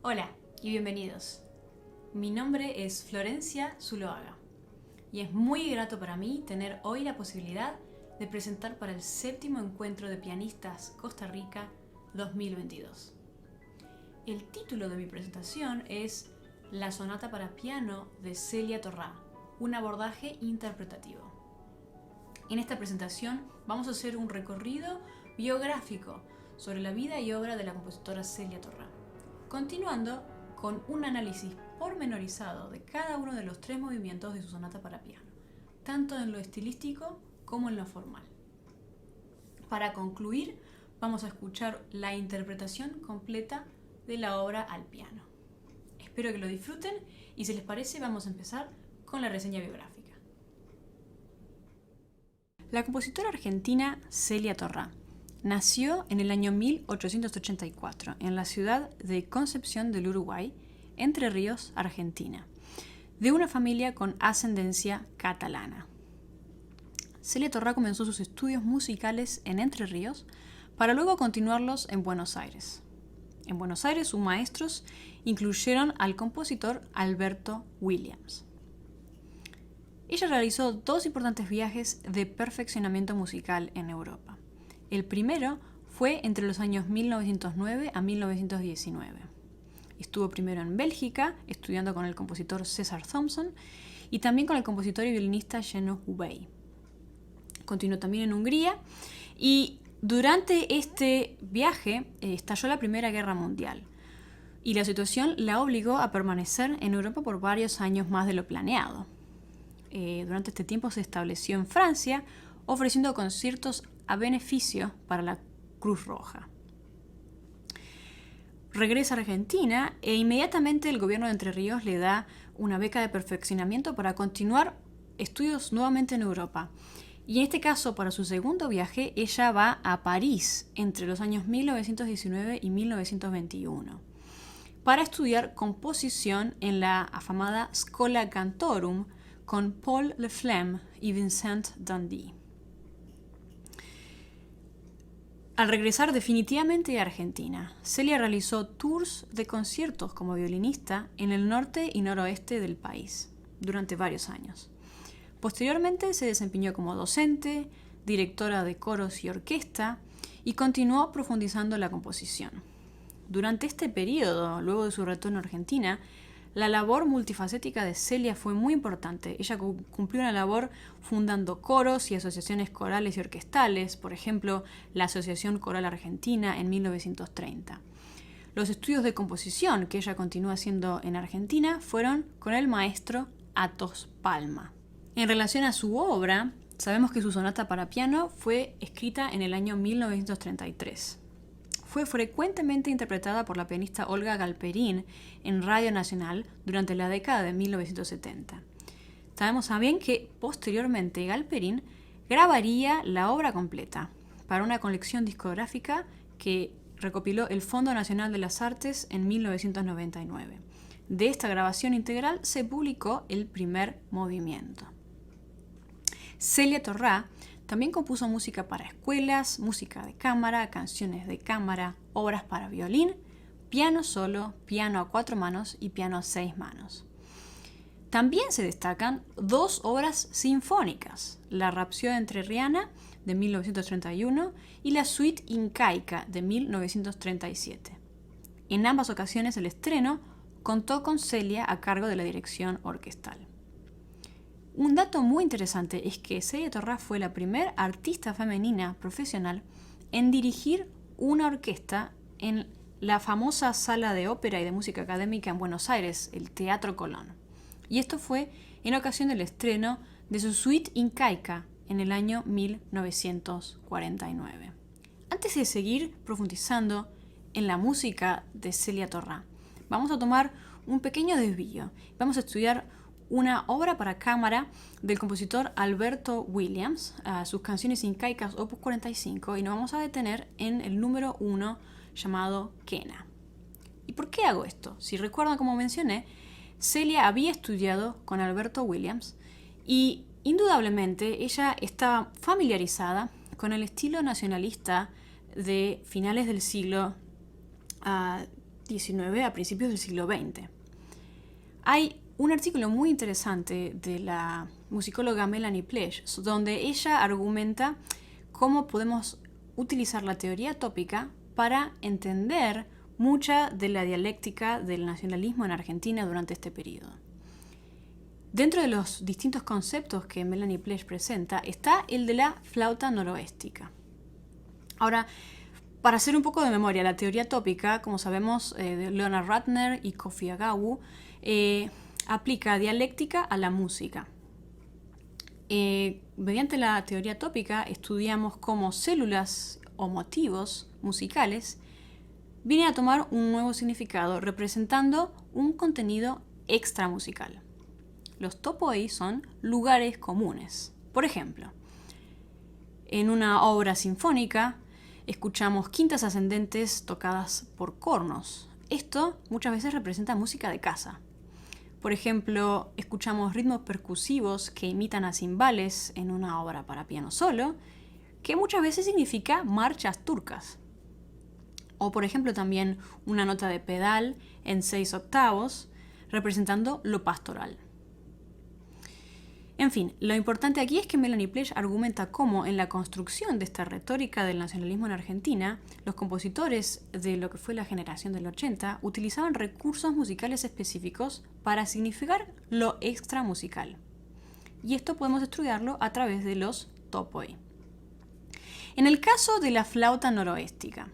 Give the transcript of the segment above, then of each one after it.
Hola y bienvenidos. Mi nombre es Florencia Zuloaga y es muy grato para mí tener hoy la posibilidad de presentar para el 7º Encuentro de Pianistas Costa Rica 2022. El título de mi presentación es La Sonata para Piano de Celia Torrá, un abordaje interpretativo. En esta presentación vamos a hacer un recorrido biográfico sobre la vida y obra de la compositora Celia Torrá, continuando con un análisis pormenorizado de cada uno de los 3 movimientos de su sonata para piano, tanto en lo estilístico como en lo formal. Para concluir, vamos a escuchar la interpretación completa de la obra al piano. Espero que lo disfruten y si les parece vamos a empezar con la reseña biográfica. La compositora argentina Celia Torrá nació en el año 1884 en la ciudad de Concepción del Uruguay, Entre Ríos, Argentina, de una familia con ascendencia catalana. Celia Torrá comenzó sus estudios musicales en Entre Ríos para luego continuarlos en Buenos Aires. En Buenos Aires sus maestros incluyeron al compositor Alberto Williams. Ella realizó 2 importantes viajes de perfeccionamiento musical en Europa. El primero fue entre los años 1909 a 1919. Estuvo primero en Bélgica, estudiando con el compositor César Thompson y también con el compositor y violinista Jenő Hubay. Continuó también en Hungría y durante este viaje estalló la Primera Guerra Mundial y la situación la obligó a permanecer en Europa por varios años más de lo planeado. Durante este tiempo se estableció en Francia, ofreciendo conciertos a beneficio para la Cruz Roja. Regresa a Argentina e inmediatamente el gobierno de Entre Ríos le da una beca de perfeccionamiento para continuar estudios nuevamente en Europa. Y en este caso, para su segundo viaje, ella va a París entre los años 1919 y 1921 para estudiar composición en la afamada Schola Cantorum con Paul Leflemme y Vincent Dandy. Al regresar definitivamente a Argentina, Celia realizó tours de conciertos como violinista en el norte y noroeste del país durante varios años. Posteriormente se desempeñó como docente, directora de coros y orquesta y continuó profundizando la composición. Durante este periodo, luego de su retorno a Argentina, la labor multifacética de Celia fue muy importante. Ella cumplió una labor fundando coros y asociaciones corales y orquestales, por ejemplo, la Asociación Coral Argentina en 1930. Los estudios de composición que ella continuó haciendo en Argentina fueron con el maestro Athos Palma. En relación a su obra, sabemos que su sonata para piano fue escrita en el año 1933. Fue frecuentemente interpretada por la pianista Olga Galperín en Radio Nacional durante la década de 1970. Sabemos también que posteriormente Galperín grabaría la obra completa para una colección discográfica que recopiló el Fondo Nacional de las Artes en 1999. De esta grabación integral se publicó el primer movimiento. Celia Torrá también compuso música para escuelas, música de cámara, canciones de cámara, obras para violín, piano solo, piano a 4 manos y piano a 6 manos. También se destacan 2 obras sinfónicas, la Rapsodia Entrerriana de 1931 y la Suite Incaica de 1937. En ambas ocasiones el estreno contó con Celia a cargo de la dirección orquestal. Un dato muy interesante es que Celia Torrá fue la primera artista femenina profesional en dirigir una orquesta en la famosa sala de ópera y de música académica en Buenos Aires, el Teatro Colón. Y esto fue en ocasión del estreno de su Suite Incaica en el año 1949. Antes de seguir profundizando en la música de Celia Torrá, vamos a tomar un pequeño desvío. Vamos a estudiar una obra para cámara del compositor Alberto Williams, sus canciones incaicas opus 45, y nos vamos a detener en el número 1 llamado Quena. ¿Y por qué hago esto? Si recuerdan, como mencioné, Celia había estudiado con Alberto Williams y indudablemente ella estaba familiarizada con el estilo nacionalista de finales del siglo XIX a principios del siglo XX. Hay un artículo muy interesante de la musicóloga Melanie Plesch, donde ella argumenta cómo podemos utilizar la teoría tópica para entender mucha de la dialéctica del nacionalismo en Argentina durante este periodo. Dentro de los distintos conceptos que Melanie Plesch presenta está el de la flauta noroéstica. Ahora, para hacer un poco de memoria, la teoría tópica, como sabemos, de Leonard Ratner y Kofi Agawu, aplica dialéctica a la música. Mediante la teoría tópica estudiamos cómo células o motivos musicales vienen a tomar un nuevo significado representando un contenido extramusical. Los topoi son lugares comunes. Por ejemplo, en una obra sinfónica escuchamos quintas ascendentes tocadas por cornos. Esto muchas veces representa música de casa. Por ejemplo, escuchamos ritmos percusivos que imitan a cimbales en una obra para piano solo, que muchas veces significa marchas turcas. O por ejemplo también una nota de pedal en 6 octavos, representando lo pastoral. En fin, lo importante aquí es que Melanie Plesch argumenta cómo en la construcción de esta retórica del nacionalismo en Argentina, los compositores de lo que fue la generación del 80 utilizaban recursos musicales específicos para significar lo extramusical. Y esto podemos estudiarlo a través de los topoi. En el caso de la flauta noroéstica,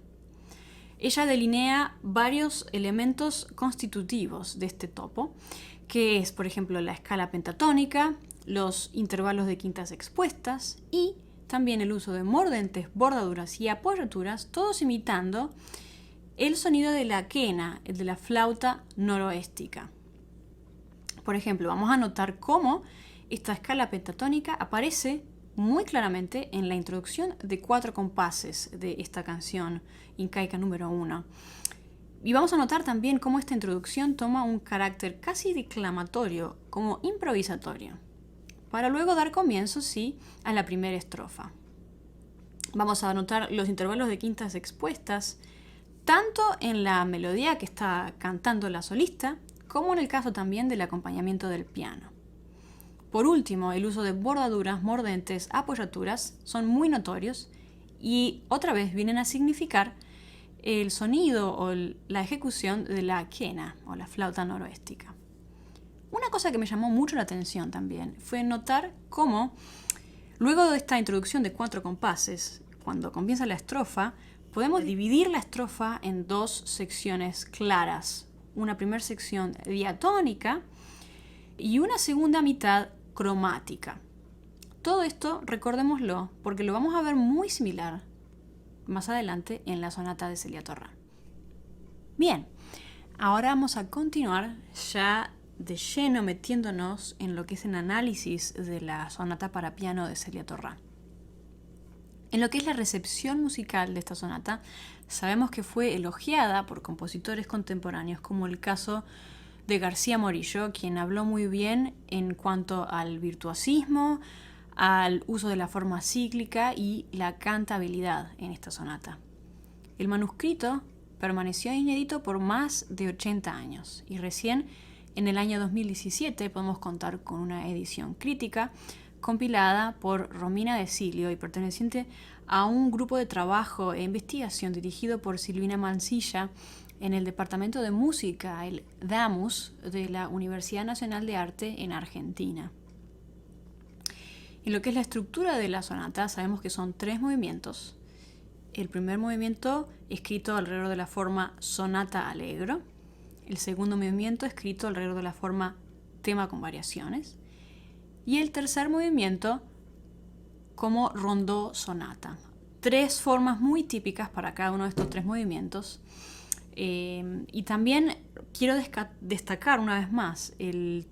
ella delinea varios elementos constitutivos de este topo, que es, por ejemplo, la escala pentatónica, los intervalos de quintas expuestas y también el uso de mordentes, bordaduras y apoyaturas, todos imitando el sonido de la quena, el de la flauta noroéstica. Por ejemplo, vamos a notar cómo esta escala pentatónica aparece muy claramente en la introducción de 4 compases de esta canción incaica número 1. Y vamos a notar también cómo esta introducción toma un carácter casi declamatorio, como improvisatorio, para luego dar comienzo, sí, a la primera estrofa. Vamos a notar los intervalos de quintas expuestas, tanto en la melodía que está cantando la solista, como en el caso también del acompañamiento del piano. Por último, el uso de bordaduras, mordentes, apoyaturas son muy notorios y otra vez vienen a significar el sonido o la ejecución de la quena o la flauta noroéstica. Una cosa que me llamó mucho la atención también fue notar cómo, luego de esta introducción de 4 compases, cuando comienza la estrofa, podemos dividir la estrofa en 2 secciones claras. Una primera sección diatónica y una segunda mitad cromática. Todo esto, recordémoslo, porque lo vamos a ver muy similar más adelante en la sonata de Celia Torrá. Bien, ahora vamos a continuar ya de lleno metiéndonos en lo que es el análisis de la sonata para piano de Celia Torrá. En lo que es la recepción musical de esta sonata, sabemos que fue elogiada por compositores contemporáneos, como el caso de García Morillo, quien habló muy bien en cuanto al virtuosismo, al uso de la forma cíclica y la cantabilidad en esta sonata. El manuscrito permaneció inédito por más de 80 años y recién en el año 2017 podemos contar con una edición crítica compilada por Romina de Silio y perteneciente a un grupo de trabajo e investigación dirigido por Silvina Mansilla en el Departamento de Música, el DAMUS, de la Universidad Nacional de Arte en Argentina. En lo que es la estructura de la sonata, sabemos que son 3 movimientos. El primer movimiento escrito alrededor de la forma sonata allegro. El segundo movimiento escrito alrededor de la forma tema con variaciones. Y el tercer movimiento como rondó sonata. 3 formas muy típicas para cada uno de estos 3 movimientos. Y también quiero destacar una vez más el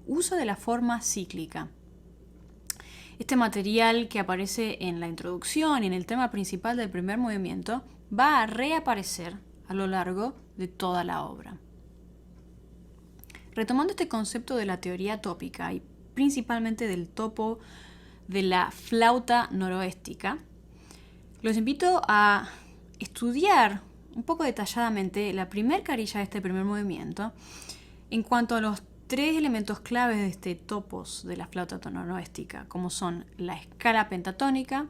uso de la forma cíclica. Este material que aparece en la introducción y en el tema principal del primer movimiento va a reaparecer a lo largo de toda la obra. Retomando este concepto de la teoría tópica y principalmente del topo de la flauta noroéstica, los invito a estudiar un poco detalladamente la primer carilla de este primer movimiento en cuanto a los tres elementos claves de este topos de la flauta noroéstica, como son la escala pentatónica,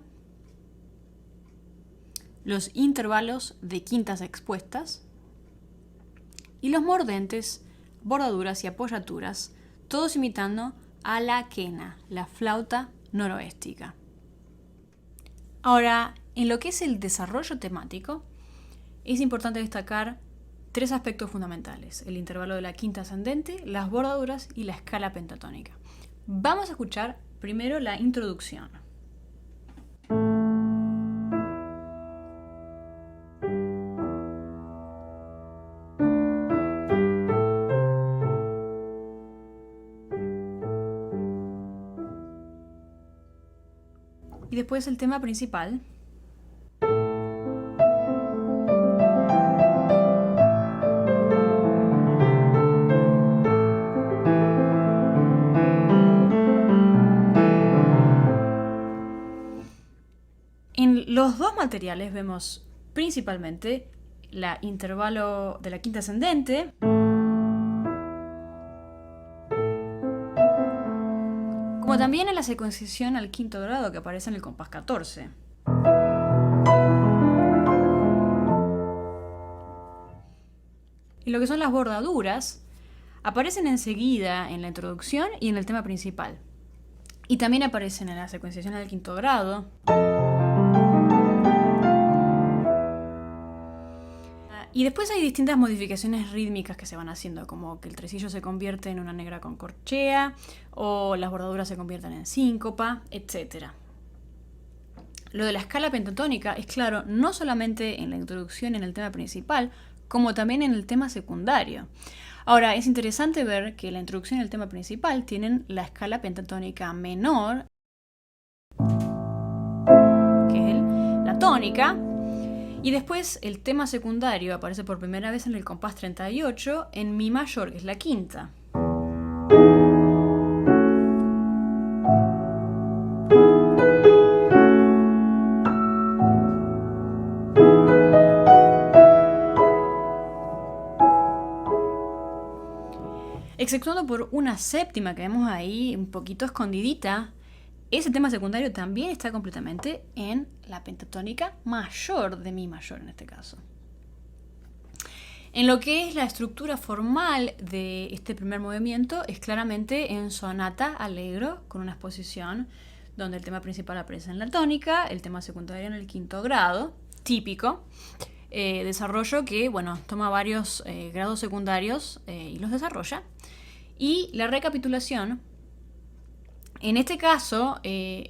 los intervalos de quintas expuestas y los mordentes, bordaduras y apoyaturas, todos imitando a la quena, la flauta noroéstica. Ahora, en lo que es el desarrollo temático, es importante destacar tres aspectos fundamentales: el intervalo de la quinta ascendente, las bordaduras y la escala pentatónica. Vamos a escuchar primero la introducción. Y después el tema principal. En los dos materiales vemos principalmente el intervalo de la quinta ascendente, como también en la secuenciación al quinto grado que aparece en el compás 14. Y lo que son las bordaduras aparecen enseguida en la introducción y en el tema principal. Y también aparecen en la secuenciación al quinto grado. Y después hay distintas modificaciones rítmicas que se van haciendo, como que el tresillo se convierte en una negra con corchea, o las bordaduras se convierten en síncopa, etc. Lo de la escala pentatónica es claro no solamente en la introducción y en el tema principal, como también en el tema secundario. Ahora, es interesante ver que la introducción y el tema principal tienen la escala pentatónica menor, que es la tónica, y después el tema secundario aparece por primera vez en el compás 38 en mi mayor, que es la quinta. Exceptuando por una séptima que vemos ahí un poquito escondidita, ese tema secundario también está completamente en la pentatónica mayor de mi mayor en este caso. En lo que es la estructura formal de este primer movimiento es claramente en sonata allegro, con una exposición donde el tema principal aparece en la tónica, el tema secundario en el quinto grado, típico. Desarrollo que, bueno, toma varios grados secundarios y los desarrolla. Y la recapitulación, en este caso,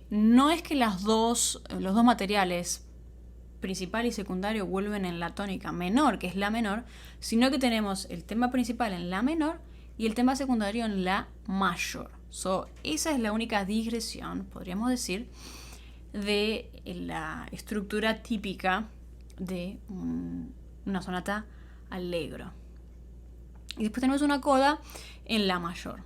no es que los dos materiales, principal y secundario, vuelven en la tónica menor, que es la menor, sino que tenemos el tema principal en la menor y el tema secundario en la mayor. Esa es la única digresión, podríamos decir, de la estructura típica de una sonata allegro. Y después tenemos una coda en la mayor.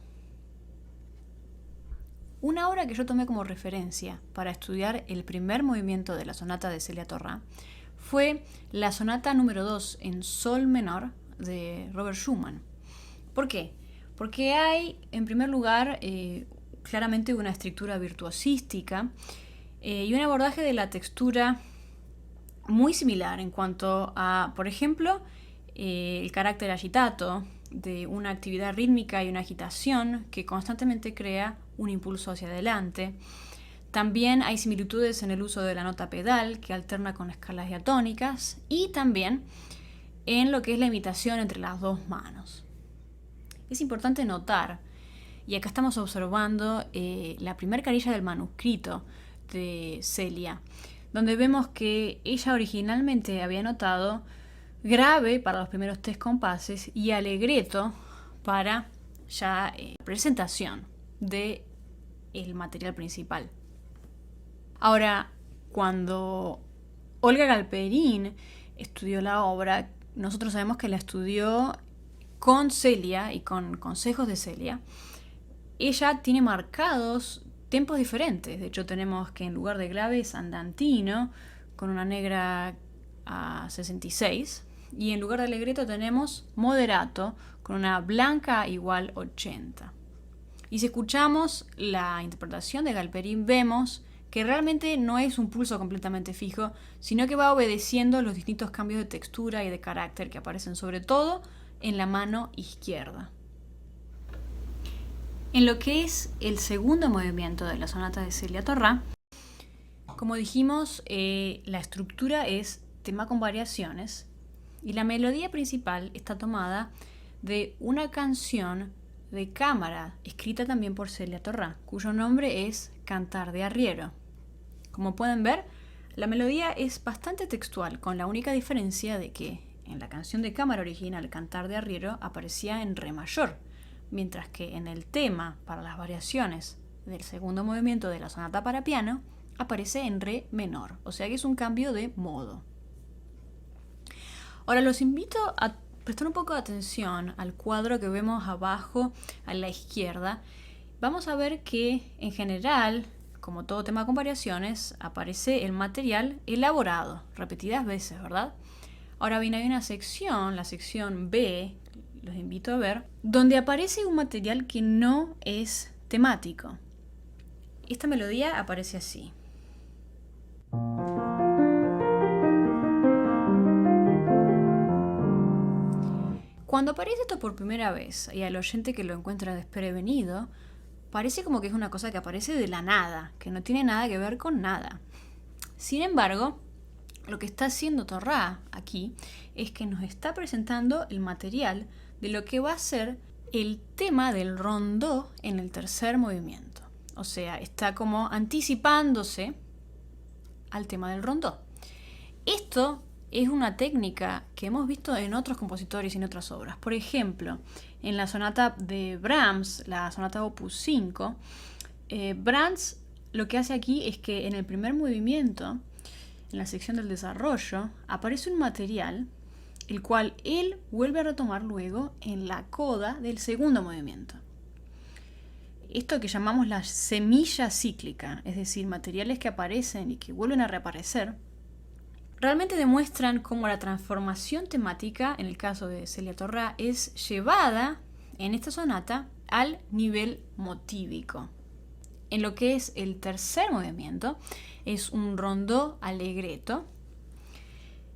Una obra que yo tomé como referencia para estudiar el primer movimiento de la sonata de Celia Torrá fue la sonata número 2 en sol menor de Robert Schumann. ¿Por qué? Porque hay, en primer lugar, claramente una estructura virtuosística y un abordaje de la textura muy similar en cuanto a, por ejemplo, el carácter agitato de una actividad rítmica y una agitación que constantemente crea un impulso hacia adelante. También hay similitudes en el uso de la nota pedal, que alterna con escalas diatónicas, y también en lo que es la imitación entre las dos manos. Es importante notar, y acá estamos observando la primera carilla del manuscrito de Celia, donde vemos que ella originalmente había notado grave para los primeros tres compases y alegreto para ya presentación del material principal. Ahora, cuando Olga Galperín estudió la obra, nosotros sabemos que la estudió con Celia y con consejos de Celia. Ella tiene marcados tiempos diferentes. De hecho, tenemos que en lugar de grave es andantino, con una negra a 66. y en lugar de allegretto tenemos moderato con una blanca igual 80. Y si escuchamos la interpretación de Galperín, vemos que realmente no es un pulso completamente fijo, sino que va obedeciendo los distintos cambios de textura y de carácter que aparecen sobre todo en la mano izquierda. En lo que es el segundo movimiento de la sonata de Celia Torrá, como dijimos, la estructura es tema con variaciones y la melodía principal está tomada de una canción de cámara escrita también por Celia Torrá, cuyo nombre es Cantar de Arriero. Como pueden ver, la melodía es bastante textual, con la única diferencia de que en la canción de cámara original Cantar de Arriero aparecía en re mayor, mientras que en el tema para las variaciones del segundo movimiento de la sonata para piano aparece en re menor, o sea que es un cambio de modo. Ahora los invito a prestar un poco de atención al cuadro que vemos abajo a la izquierda. Vamos a ver que en general, como todo tema con variaciones, aparece el material elaborado repetidas veces, ¿verdad? Ahora bien, hay una sección, la sección B, los invito a ver, donde aparece un material que no es temático. Esta melodía aparece así. Cuando aparece esto por primera vez y al oyente que lo encuentra desprevenido, parece como que es una cosa que aparece de la nada, que no tiene nada que ver con nada. Sin embargo, lo que está haciendo Torrá aquí es que nos está presentando el material de lo que va a ser el tema del rondó en el tercer movimiento. O sea, está como anticipándose al tema del rondó. Esto es una técnica que hemos visto en otros compositores y en otras obras. Por ejemplo, en la sonata de Brahms, la sonata Opus 5, Brahms lo que hace aquí es que en el primer movimiento, en la sección del desarrollo, aparece un material el cual él vuelve a retomar luego en la coda del segundo movimiento. Esto que llamamos la semilla cíclica, es decir, materiales que aparecen y que vuelven a reaparecer, realmente demuestran cómo la transformación temática, en el caso de Celia Torrá, es llevada en esta sonata al nivel motívico. En lo que es el tercer movimiento, es un rondó allegretto.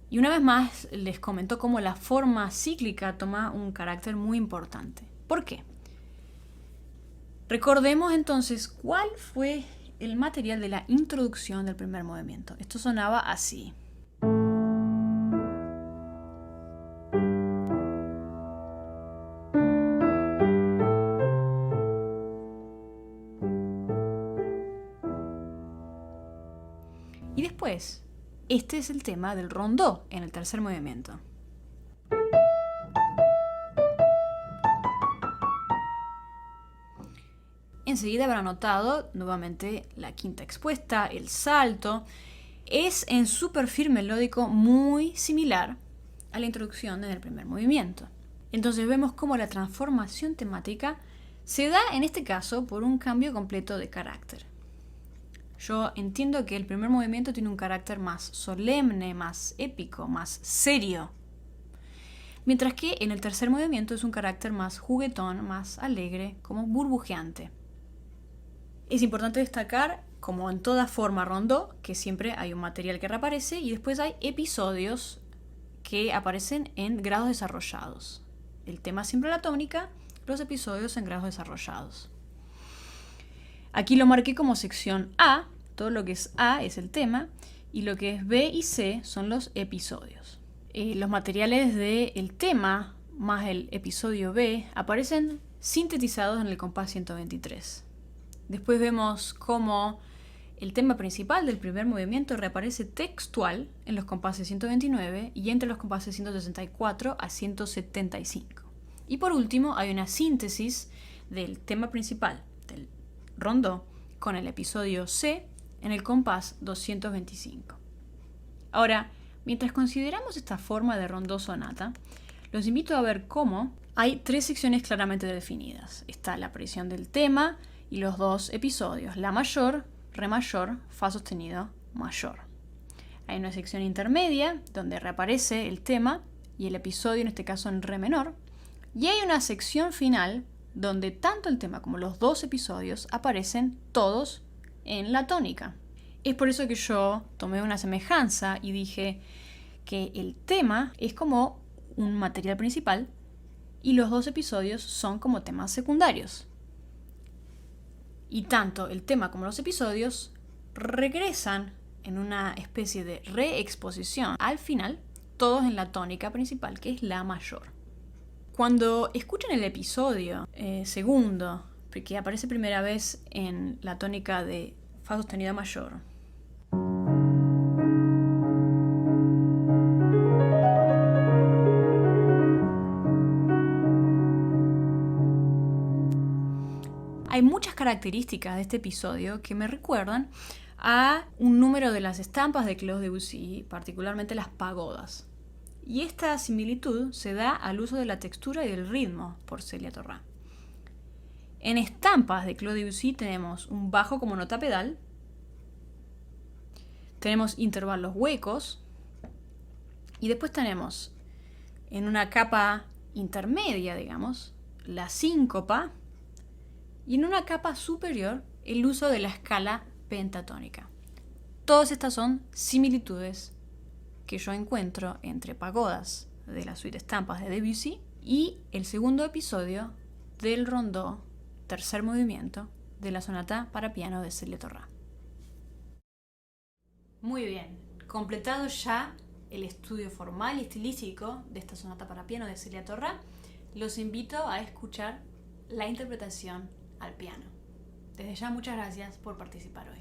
Y una vez más les comento cómo la forma cíclica toma un carácter muy importante. ¿Por qué? Recordemos entonces cuál fue el material de la introducción del primer movimiento. Esto sonaba así. Y después, este es el tema del rondó en el tercer movimiento. Enseguida habrán notado nuevamente la quinta expuesta, el salto. Es en su perfil melódico muy similar a la introducción en el primer movimiento. Entonces vemos cómo la transformación temática se da en este caso por un cambio completo de carácter. Yo entiendo que el primer movimiento tiene un carácter más solemne, más épico, más serio. Mientras que en el tercer movimiento es un carácter más juguetón, más alegre, como burbujeante. Es importante destacar, como en toda forma rondó, que siempre hay un material que reaparece y después hay episodios que aparecen en grados desarrollados. El tema siempre la tónica, los episodios en grados desarrollados. Aquí lo marqué como sección A, todo lo que es A es el tema, y lo que es B y C son los episodios. Los materiales del tema más el episodio B aparecen sintetizados en el compás 123. Después vemos cómo el tema principal del primer movimiento reaparece textual en los compases 129 y entre los compases 164 a 175. Y por último hay una síntesis del tema principal del rondó con el episodio C en el compás 225. Ahora, mientras consideramos esta forma de rondó sonata, los invito a ver cómo hay tres secciones claramente definidas. Está la aparición del tema y los dos episodios, la mayor, re mayor, fa sostenido, mayor. Hay una sección intermedia donde reaparece el tema y el episodio en este caso en re menor. Y hay una sección final donde tanto el tema como los dos episodios aparecen todos en la tónica. Es por eso que yo tomé una semejanza y dije que el tema es como un material principal y los dos episodios son como temas secundarios. Y tanto el tema como los episodios regresan en una especie de reexposición al final, todos en la tónica principal, que es la mayor. Cuando escuchen el episodio segundo, que aparece primera vez en la tónica de fa sostenido mayor, hay muchas características de este episodio que me recuerdan a un número de las estampas de Claude Debussy, particularmente las pagodas. Y esta similitud se da al uso de la textura y del ritmo por Celia Torrá. En estampas de Claude Debussy tenemos un bajo como nota pedal, tenemos intervalos huecos y después tenemos en una capa intermedia, digamos, la síncopa y en una capa superior el uso de la escala pentatónica. Todas estas son similitudes que yo encuentro entre pagodas de la suite estampas de Debussy y el segundo episodio del rondó, tercer movimiento, de la sonata para piano de Celia Torrá. Muy bien, completado ya el estudio formal y estilístico de esta sonata para piano de Celia Torrá, los invito a escuchar la interpretación al piano. Desde ya muchas gracias por participar hoy.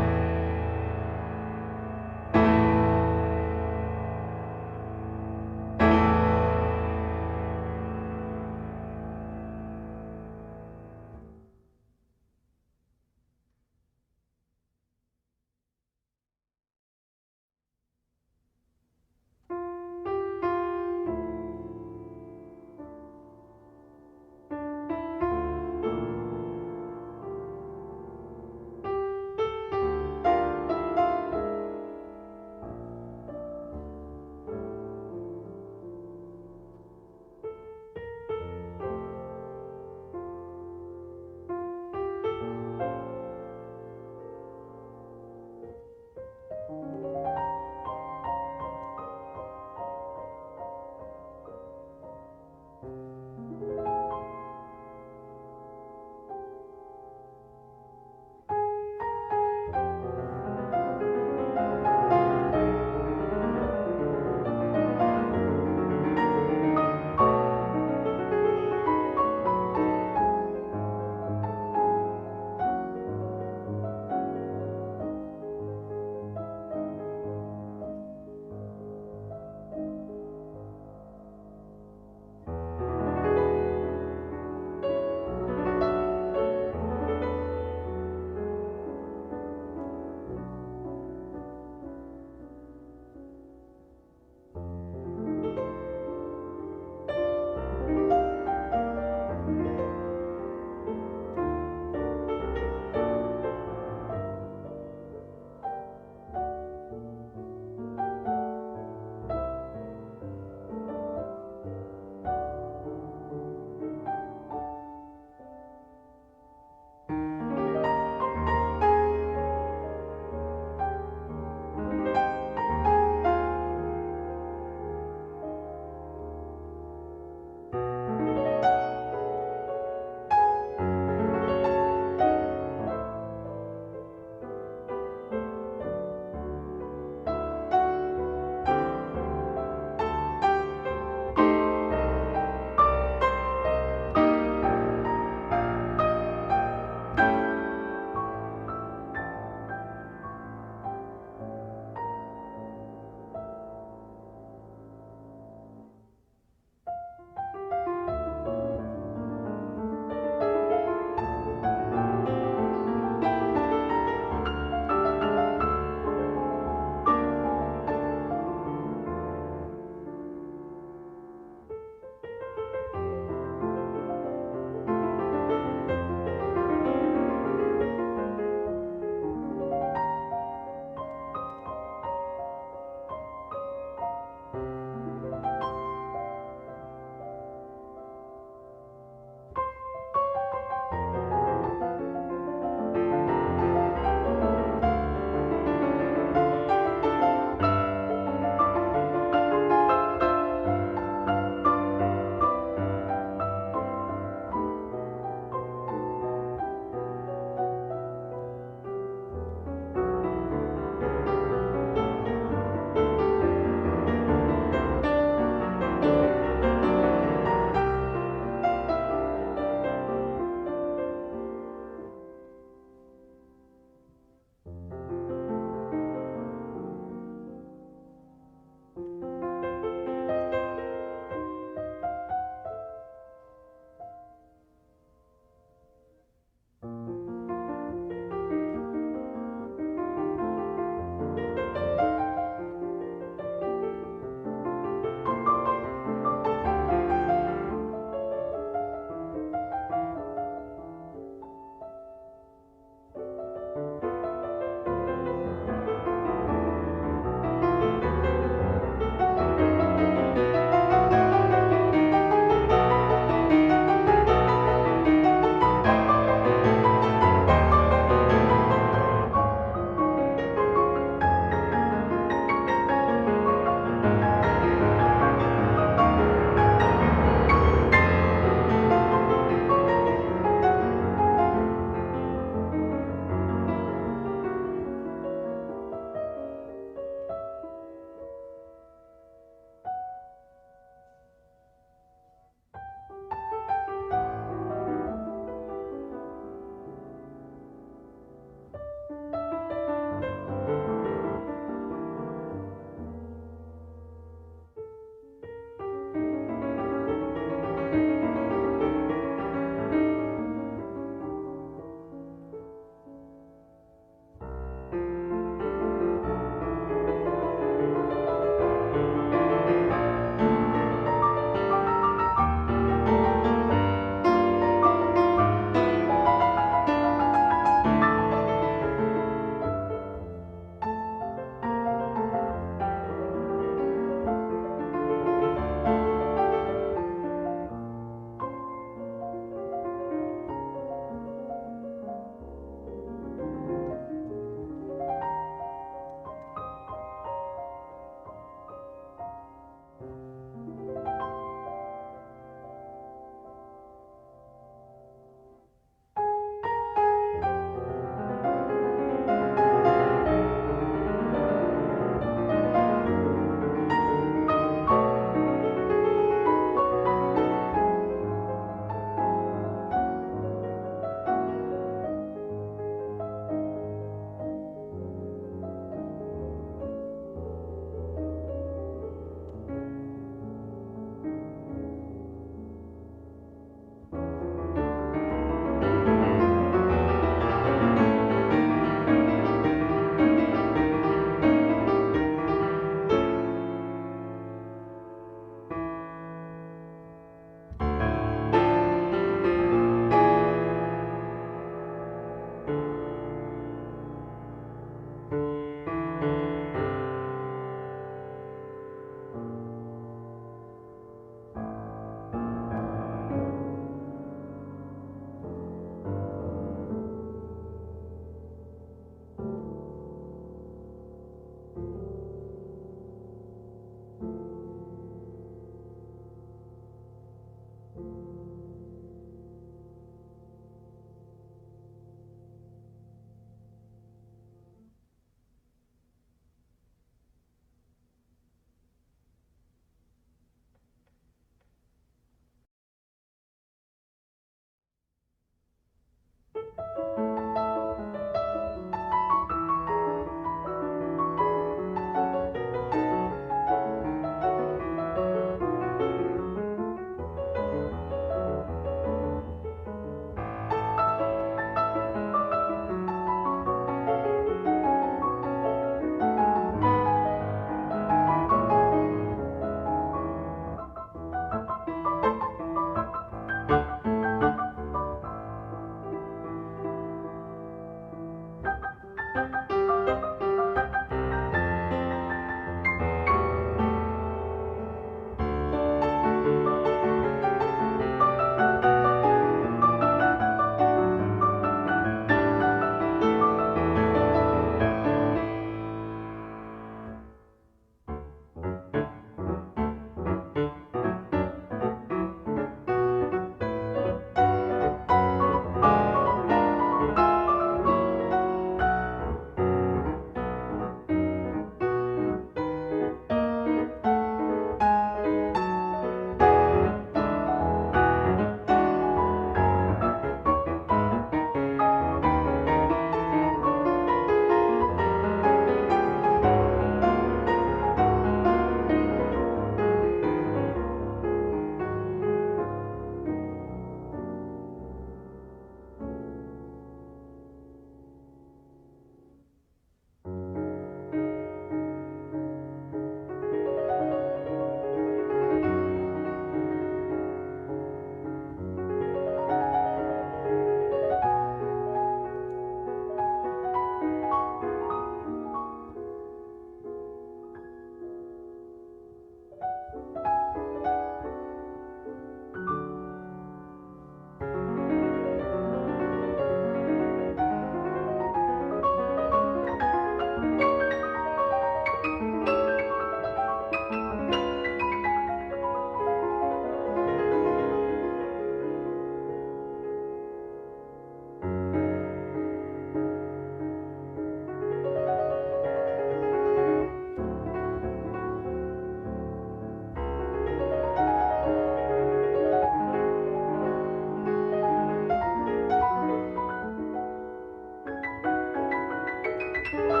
Chao.